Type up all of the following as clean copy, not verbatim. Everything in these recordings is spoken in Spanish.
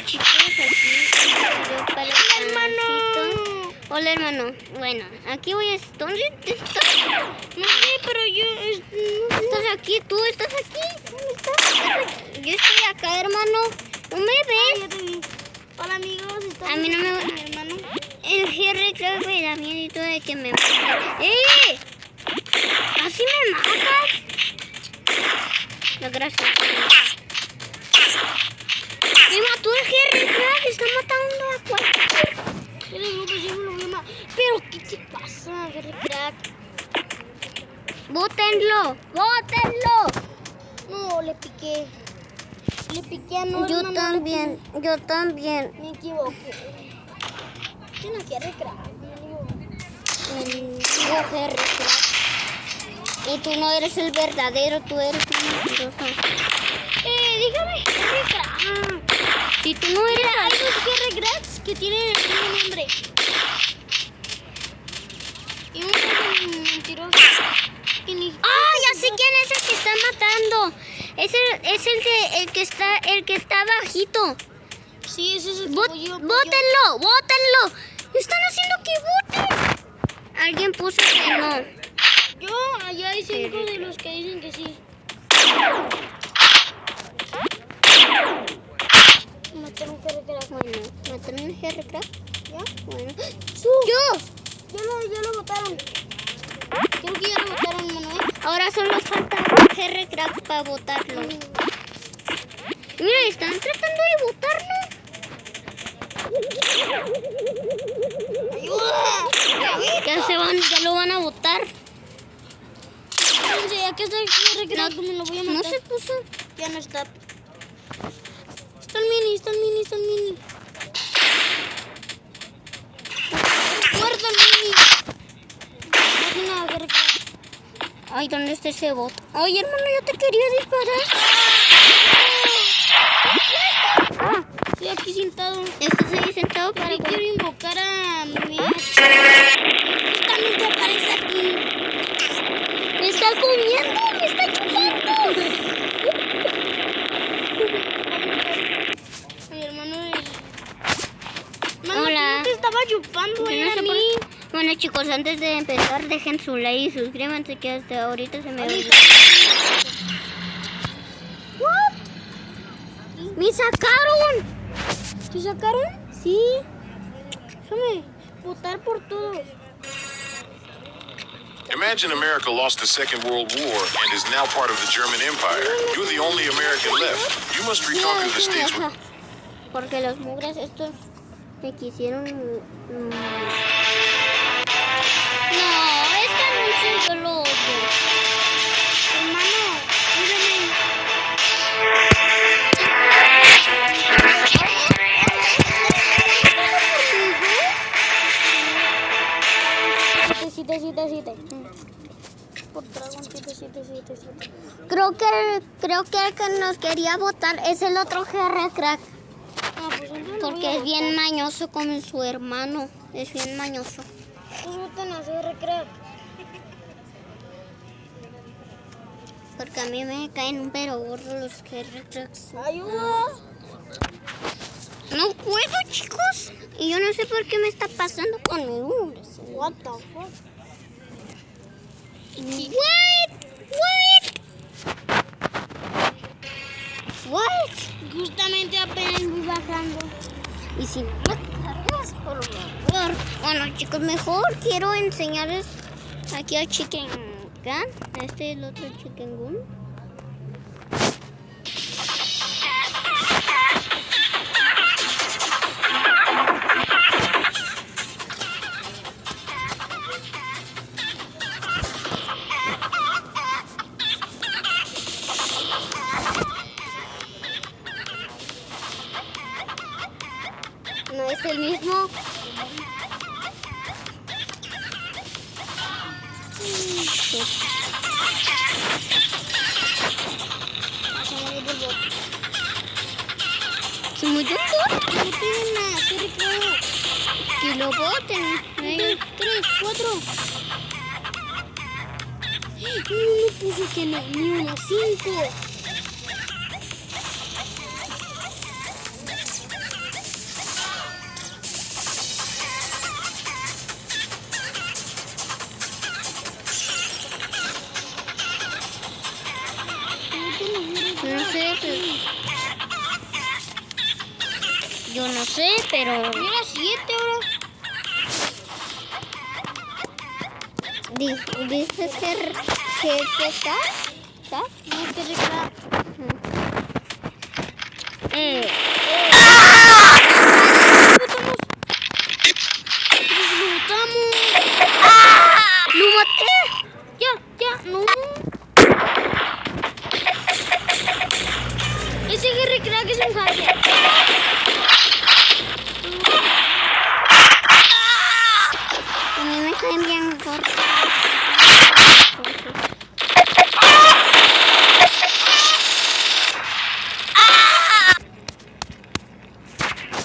Chicos, aquí yo para el hermano. Hola, hermano. Bueno, aquí voy a... ¿Dónde estás? No sé, pero yo... ¿Estás aquí? ¿Tú estás aquí? ¿Dónde estás? Yo estoy acá, hermano. ¿No me ves? Ya te vi. Hola, amigos. A mí no me va... mi hermano. El Henry creo que me da miedito de que me mate. ¡Eh! ¿Así me matas? No, gracias. Me mató el Henry, creo que está matando a cualquiera. Pero, ¿qué te pasa, Henry Crack? ¡Bótenlo! ¡Bótenlo! No, le piqué. Le piqué a no, Yo hermano, también, yo también. Me equivoqué. Yo no quiero Crack. Yo Henry Crack. Y tú no eres el verdadero, tú eres un mentiroso. Dígame, Henry Crack. Si tú no eres... Hay dos Henry Cracks que tienen el mismo nombre. Y uno es un mentiroso. ¡Ah! Ya sé quién es el que está matando. Es el que está bajito. Sí, ese es el ¡Bótenlo! ¡Bótenlo! ¡Están haciendo que voten! Alguien puso que no. Yo, allá hay 5 de los que dicen que sí. Mataron un Henry Crack. Bueno, ¿mataron a Henry Crack? ¿Ya? Bueno. ¡Yo! Ya lo votaron. Creo que ya lo votaron, Manuel. Ahora solo falta Henry Crack para votarlo. Mira, están tratando de votarlo. ¡Ayuda! Ya lo van a votar. Ya que está Henry Crack, me lo voy a matar. No se puso. Ya no está. Está el mini. ¡Muerto el mini! No, Henry Crack. Ay, ¿dónde está ese bot? Ay, hermano, yo te quería disparar. Estoy aquí sentado. Estás ahí sentado para... Quiero invocar a mi... Justamente aparece aquí. ¡Me está comiendo! ¡Me está chupando! Mi hermano Hola. ¿quién te estaba chupando? Yo no Era sé a por mí. Bueno, chicos, antes de empezar, dejen su like y suscríbanse, que hasta ahorita se me olvidó. ¿What? ¡Me sacaron! ¿Te sacaron? Sí. Déjame votar por todos. Imagine America lost the Second World War and is now part of the German Empire. You're the only American left. You must reconquer the states with... Porque los mugres estos me quisieron... No, este anuncio yo lo odio. Hermano, mírame. Por dragón 7. Creo que el que nos quería votar es el otro Henry Crack. Pues entonces Porque es bien mañoso como su hermano. Es bien mañoso. Pues voten a Henry Crack. Porque a mí me caen un pero gordo los Henry Cracks. ¡Ayuda! No puedo, chicos. Y yo no sé por qué me está pasando conmigo. What the fuck? What? Justamente apenas voy bajando. Y si no me cargas, por favor. Bueno, chicos, mejor quiero enseñarles aquí a Chicken Gun. Este es el otro Chicken Gun. No es el mismo. ¿Se murió un bot? No tienen nada, Henry Crack. Que lo boten. 3, 4. No puso que no, ni una 5. Yo no sé, pero... Mira, 7 ahora. Dices que está. No, que recrear. ¡Lo maté! Ya, no. Ese Harry Crack es un hacker. A mí me caen bien mejor.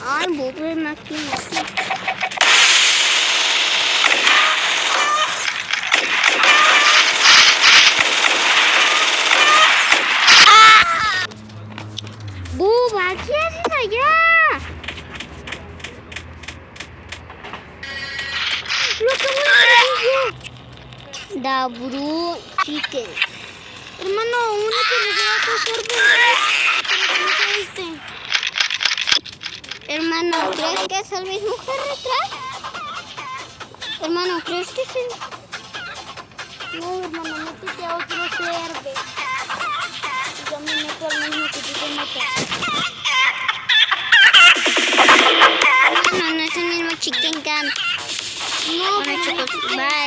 Ay, pobre máquina. ¡Buba! ¿Qué haces allá? ¡Lo acabo de hacer yo! Da Bru Chicken. Hermano, uno que le da a pasar por este. Hermano, ¿crees que es el mismo Harry Crack? Hermano, ¿crees que es el...? No, hermano, métete a otro server. Y yo me meto al mismo que tú te metas. No, no es el mismo Chicken Gun. No, Bueno, pero chicos, bye.